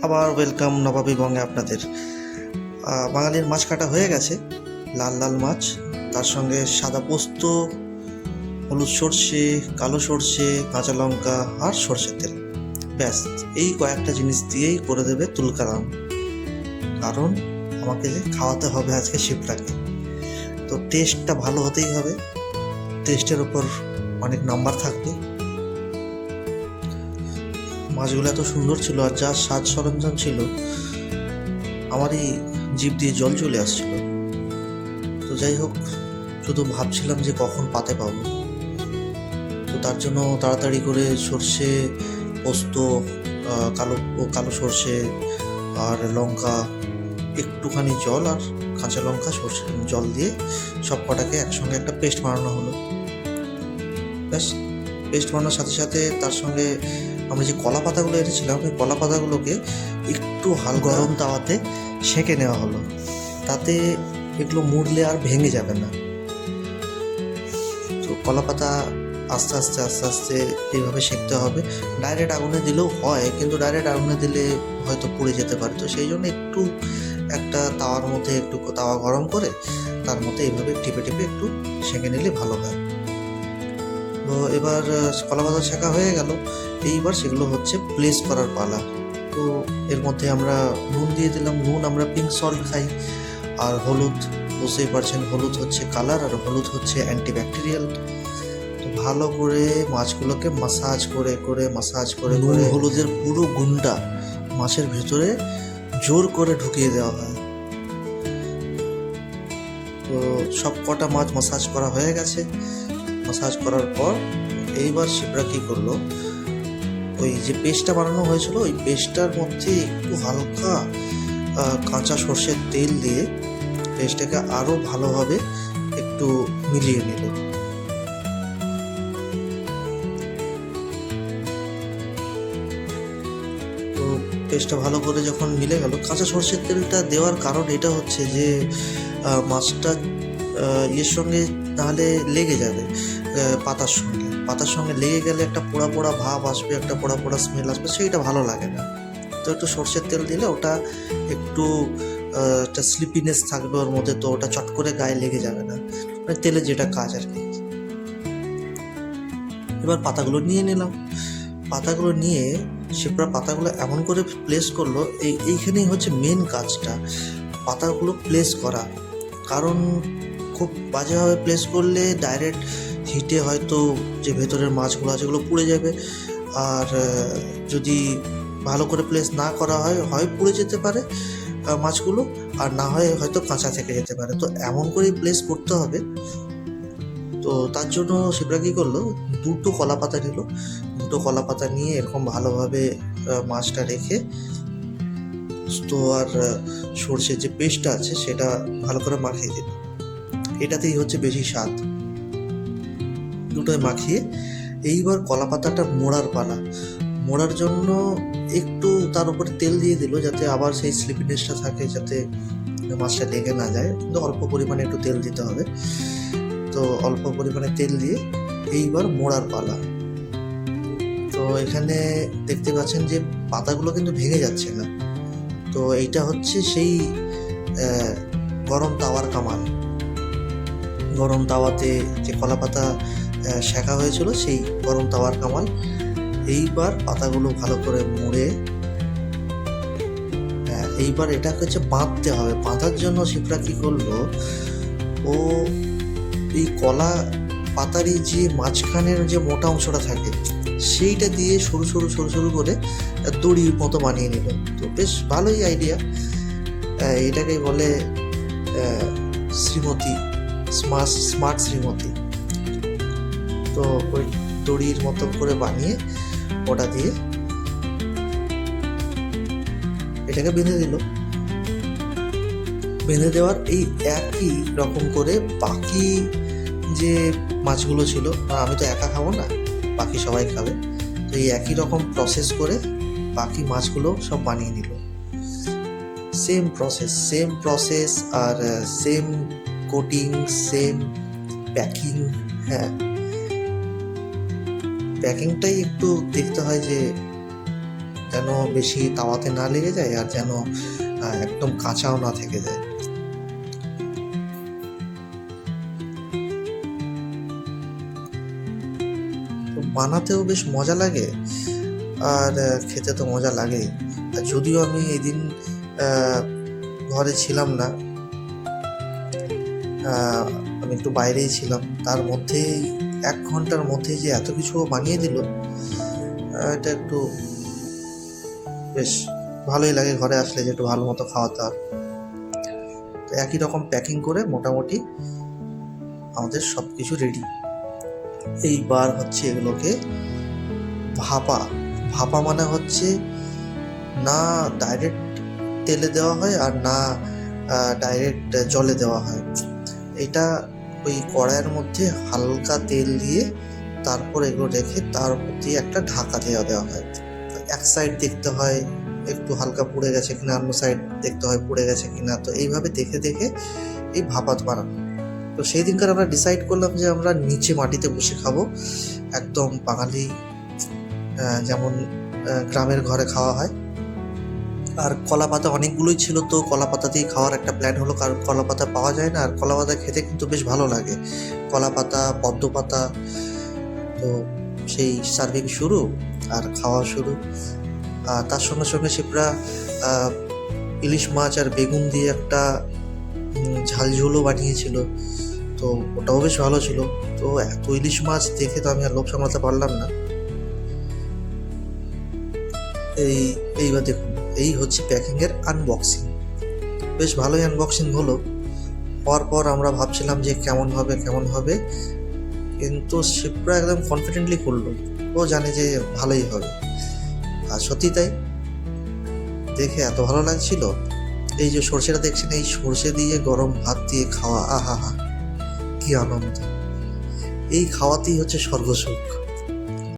আবার ওয়েলকাম নবাবী বঙ্গে আপনাদের। বাঙালির মাছ কাটা হয়ে গেছে, লাল লাল মাছ, তার সঙ্গে সাদা পোস্ত, হলুদ সর্ষে, কালো সর্ষে, কাঁচা লঙ্কা আর সর্ষের তেল। ব্যাস, এই কয়েকটা জিনিস দিয়েই করে দেবে তুলকালাম। কারণ আমাকে যে খাওয়াতে হবে আজকে শিবরাকে, তো টেস্টটা ভালো হতেই হবে, টেস্টের ওপর অনেক নাম্বার থাকবে। মাছগুলো এত সুন্দর ছিল আর যা সাজ সরঞ্জাম ছিল, আমারই জিভ দিয়ে জল চলে আসছিল। তো যাই হোক, শুধু ভাবছিলাম যে কখন পাতে পাবো। তো তার জন্য তাড়াতাড়ি করে সর্ষে, পোস্ত, কালো কালো সর্ষে আর লঙ্কা, একটুখানি জল আর কাঁচা লঙ্কা সর্ষে জল দিয়ে সব কটাকে একসঙ্গে একটা পেস্ট বানানো হলো। ব্যাস, পেস্ট বানানোর সাথে সাথে তার সঙ্গে আমরা যে কলা পাতাগুলো এনেছিলাম, ওই কলা পাতাগুলোকে একটু গরম তাওয়াতে সেঁকে নেওয়া হলো, তাতে এগুলো মুড়লে আর ভেঙে যাবে না। তো কলা পাতা আস্তে আস্তে আস্তে আস্তে এইভাবে সেঁকতে হবে। ডাইরেক্ট আগুনে দিলেও হয়, কিন্তু ডাইরেক্ট আগুনে দিলে হয়তো পুড়ে যেতে পারে। তো সেই জন্য একটু একটা তাওয়ার মধ্যে একটু তাওয়া গরম করে তার মধ্যে এইভাবে টিপে টিপে একটু সেঁকে নিলে ভালো হয়। তো এবার কলা পাতা ছেঁকা হয়ে গেল, এইবার সেগুলো হচ্ছে প্লেস করার পালা। তো এর মধ্যে আমরা নুন দিয়ে দিলাম। নুন আমরা পিঙ্ক সল্ট খাই, আর হলুদ, বুঝতেই পারছেন, হলুদ হচ্ছে কালার আর হলুদ হচ্ছে অ্যান্টিব্যাকটেরিয়াল। তো ভালো করে মাছগুলোকে মাসাজ করে নুন হলুদের পুরো গুণটা মাছের ভেতরে জোর করে ঢুকিয়ে দেওয়া হয়। তো সব কটা মাছ মাসাজ করা হয়ে গেছে। মাসাজ করার পর এইবার শিবরা কী করলো, ওই যে পেস্টটা বানানো হয়েছিল ওই পেস্টটার মধ্যে একটু হালকা কাঁচা সর্ষের তেল দিয়ে পেস্টটাকে আরও ভালোভাবে একটু মিলিয়ে নিল। তো পেস্টটা ভালো করে যখন মিলে গেল, কাঁচা সর্ষের তেলটা দেওয়ার কারণ এটা হচ্ছে যে মাছটা এর সঙ্গে তাহলে লেগে যাবে, পাতার সঙ্গে লেগে গেলে একটা পোড়া পোড়া ভাব আসবে, একটা পোড়া পোড়া স্মেল আসবে, সেইটা ভালো লাগে না। তো একটু সর্ষের তেল দিলে ওটা একটু একটা স্লিপিনেস থাকবে ওর মধ্যে, তো ওটা চট করে গায়ে লেগে যাবে না, মানে তেলের যেটা কাজ আর কি। এবার পাতাগুলো নিয়ে নিলাম। পাতাগুলো নিয়ে শিপ্রা পাতাগুলো এমন করে প্লেস করলো, এইখানেই হচ্ছে মেন কাজটা, পাতাগুলো প্লেস করা। কারণ খুব বাজেভাবে প্লেস করলে ডাইরেক্ট হিটে হয়তো যে ভেতরের মাছগুলো আছে ওগুলো পুড়ে যাবে, আর যদি ভালো করে প্লেস না করা হয় পুড়ে যেতে পারে মাছগুলো, আর না হয় হয়তো কাঁচা থেকে যেতে পারে। তো এমন করেই প্লেস করতে হবে। তো তার জন্য শিবরা কী করলো, দুটো কলা পাতা নিল। দুটো কলা পাতা নিয়ে এরকম ভালোভাবে মাছটা রেখে তো আর সর্ষের যে পেস্টটা আছে সেটা ভালো করে মাখিয়ে দিল। এটাতেই হচ্ছে বেশি স্বাদ। দুটোই মাখিয়ে এইবার কলা পাতাটা মোড়ার পালা। মোড়ার জন্য একটু তার উপরে তেল দিয়ে দিল, যাতে আবার সেই স্লিপিনেসটা থাকে, যাতে মাছটা লেগে না যায়, কিন্তু অল্প পরিমাণে একটু তেল দিতে হবে। তো অল্প পরিমাণে তেল দিয়ে এইবার মোড়ার পালা। তো এখানে দেখতে পাচ্ছেন যে পাতাগুলো কিন্তু ভেঙে যাচ্ছে না। তো এইটা হচ্ছে সেই গরম তাওয়ার কামাল। গরম তাওয়াতে যে কলা পাতা সেঁকা হয়েছিল সেই গরম তাওয়ার কামাল। এইবার পাতাগুলো ভালো করে মুড়ে এইবার এটাকে হচ্ছে বাঁধতে হবে। বাঁধার জন্য শিবরা কী করলো, ও এই কলা পাতারই যে মাঝখানের যে মোটা অংশটা থাকে সেইটা দিয়ে সরু সরু সরু সরু করে দড়ির মতো বানিয়ে নিল। তো বেশ ভালোই আইডিয়া। এটাকে বলে শ্রীমতী, স্মার্ট শ্রীমতী। তো ওই দড়ির মতো করে বানিয়ে ওটা দিয়ে এটাকে বেঁধে দিল। বেঁধে দেওয়ার এই একই রকম করে বাকি যে মাছগুলো ছিল, আমি তো একা খাবো না, বাকি সবাই খাবে, তো এই একই রকম প্রসেস করে বাকি মাছগুলো সব বানিয়ে নিল। সেম প্রসেস আর সেম কোটিং, সেম প্যাকিং। হ্যাঁ, প্যাকিংটাই একটু দেখতে হয় যে যেন বেশি তাওয়াতে না লেগে যায়, আর যেন একদম কাঁচাও না থেকে যায়। তো বানাতেও বেশ মজা লাগে, আর খেতে তো মজা লাগেই। আর যদিও আমি এদিন ঘরে ছিলাম না, আমি একটু বাইরেই ছিলাম, তার মধ্যেই 1 ঘন্টার মধ্যেই যে এত কিছু বানিয়ে দিল, এটা একটু বেশ ভালোই লাগে ঘরে আসলে, যে একটু ভালো মতো খাওয়া দাওয়া। তো একই রকম প্যাকিং করে মোটামুটি আমাদের সব কিছু রেডি। এইবার হচ্ছে এগুলোকে ভাপা। ভাপা মানে হচ্ছে না ডাইরেক্ট তেলে দেওয়া হয় আর না ডাইরেক্ট জলে দেওয়া হয়। এটা ওই কড়াইয়ের মধ্যে হালকা তেল দিয়ে তারপর এগুলো রেখে তার মধ্যে একটা ঢাকা দেওয়া হয়। তো এক সাইড দেখতে হয় একটু হালকা পুড়ে গেছে কিনা, অন্য সাইড দেখতে হয় পুড়ে গেছে কিনা। তো এইভাবে দেখে দেখে এই ভাপাত বানানো। তো সেই দিনকার আমরা ডিসাইড করলাম যে আমরা নিচে মাটিতে বসে খাবো, একদম বাঙালি যেমন গ্রামের ঘরে খাওয়া হয়। আর কলা পাতা অনেকগুলোই ছিল, তো কলা পাতা দিয়ে খাওয়ার একটা প্ল্যান হলো, কারণ কলা পাতা পাওয়া যায় না, আর কলা পাতা খেতে কিন্তু বেশ ভালো লাগে। কলা পাতা, পদ্ম পাতা। তো সেই সার্ভিং শুরু আর খাওয়া শুরু। আর তার সঙ্গে সঙ্গে শিপ্রা ইলিশ মাছ আর বেগুন দিয়ে একটা ঝাল ঝোলও বানিয়েছিল, তো ওটাও বেশ ভালো ছিল। তো এত ইলিশ মাছ দেখে তো আমি আর লোভ সামলাতে পারলাম না। এইবার দেখুন, এই হচ্ছে প্যাকিংয়ের আনবক্সিং। বেশ ভালোই আনবক্সিং হলো। হওয়ার পর আমরা ভাবছিলাম যে কেমন হবে, কিন্তু শিপ্রা একদম কনফিডেন্টলি করলো, ও জানে যে ভালোই হবে। আর সত্যি তাই, দেখে এত ভালো লাগছিল। এই যে সর্ষেটা দেখছেন, এই সর্ষে দিয়ে গরম ভাত দিয়ে খাওয়া, আহা হা, কি আনন্দ! এই খাওয়াতেই হচ্ছে স্বর্গসুখ।